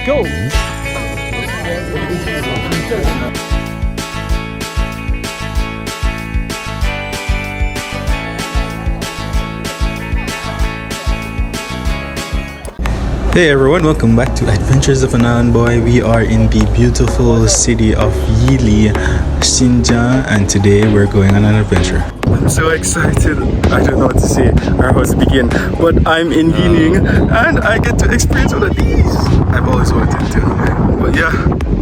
go! Hey everyone, welcome back to Adventures of an Island Boy. We are in the beautiful city of Yili, Xinjiang, and today we're going on an adventure. I'm so excited. I don't know what to say or how to begin, but I'm in Yili and I get to experience one of these. I've always wanted to, but yeah,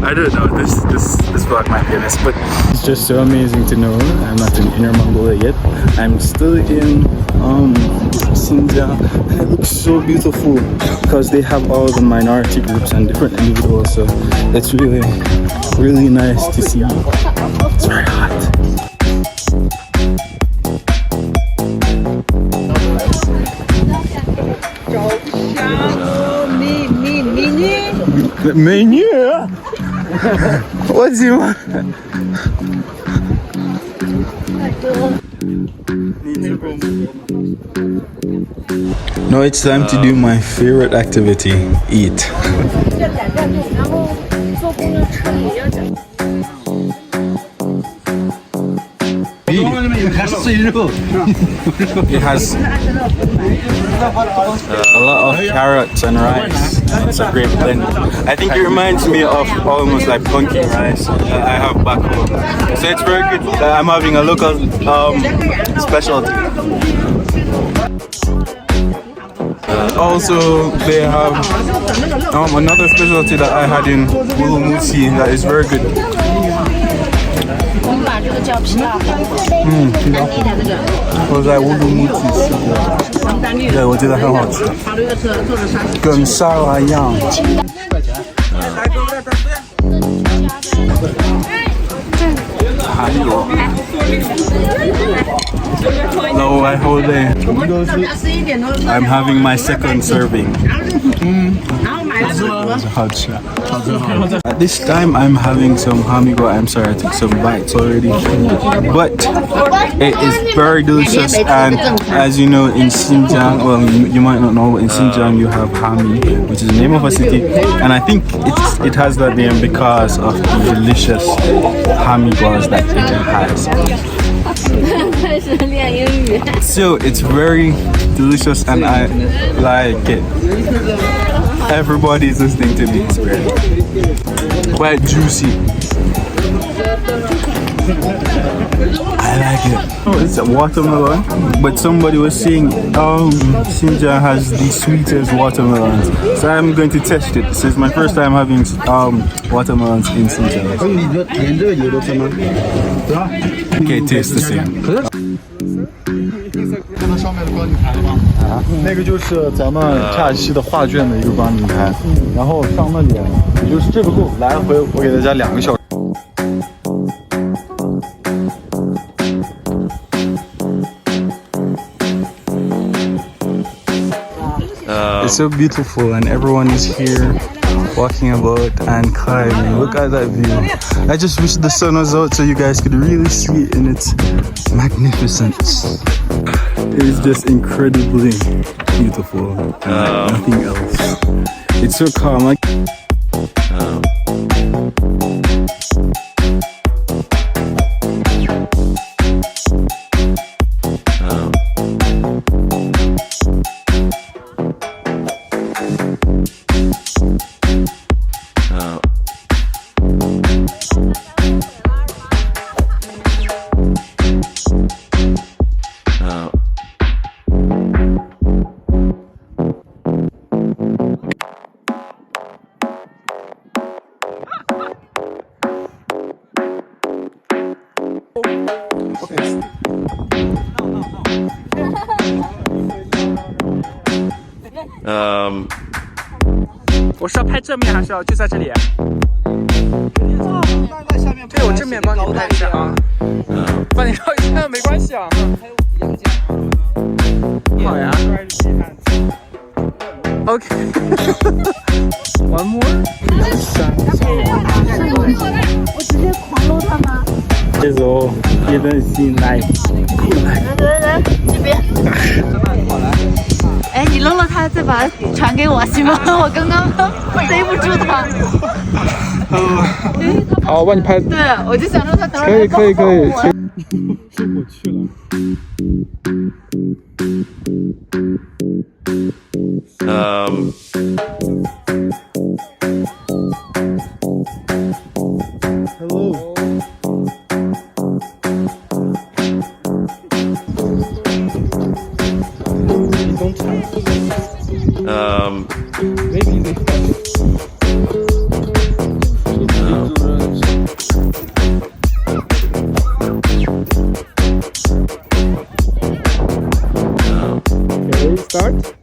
I don't know. This vlog might be a mess, but it's just so amazing to know I'm not in Inner Mongolia yet. I'm still in Xinjiang, and it looks so beautiful because they have all the minority groups and different individuals, so it's really nice to see. It's very hot. Menu? What do you want? Now it's time to do my favorite activity, eat. It has a lot of carrots and rice. It's a great blend. I think it reminds me of almost like pumpkin rice I have back home. So it's very good. I'm having a local specialty. Also, they have another specialty that I had in Wulumuti that is very good.我在乌鲁木齐吃的，对，我觉得很好吃，跟沙拉一样。还有，no, I hold it. I'm having my second serving. At this time, I'm having some hamigo. I'm sorry, I took some bites already, but it is very delicious. And as you know, in Xinjiang, well, you might not know, but in Xinjiang you have Hami, which is the name of a city, and I think it has that name because of the delicious hamigos that it has. So it's very delicious and I like it. Everybody's listening to me. It's great. Quite juicy. I like it. Oh, it's a watermelon, but somebody was saying Xinjiang has the sweetest watermelons. So I'm going to test it. This is my first time having watermelons in Xinjiang. Okay, taste the same. 看到上面的观景台了吗？那个就是咱们恰西的画卷的一个观景台，然后上那里也就是这个路来回，我给大家2个小时。It's so beautiful and everyone is here walking about and climbing. Look at that view. I just wish the sun was out so you guys could really see it in its magnificence. It is just incredibly beautiful and nothing else. It's so calm. Okay. 我是要拍正面还是要就在这里？对，我正面帮你拍一下啊。帮你照一下没关系啊。好呀。OK。One more。我直接狂搂他吗？这种也能进来，来，这边。哎，你搂了它，再把它传给我行吗？我刚刚逮不住它。好，我帮你拍。对，我就想着它等会儿可以。我去了。Hello. Maybe Okay, start.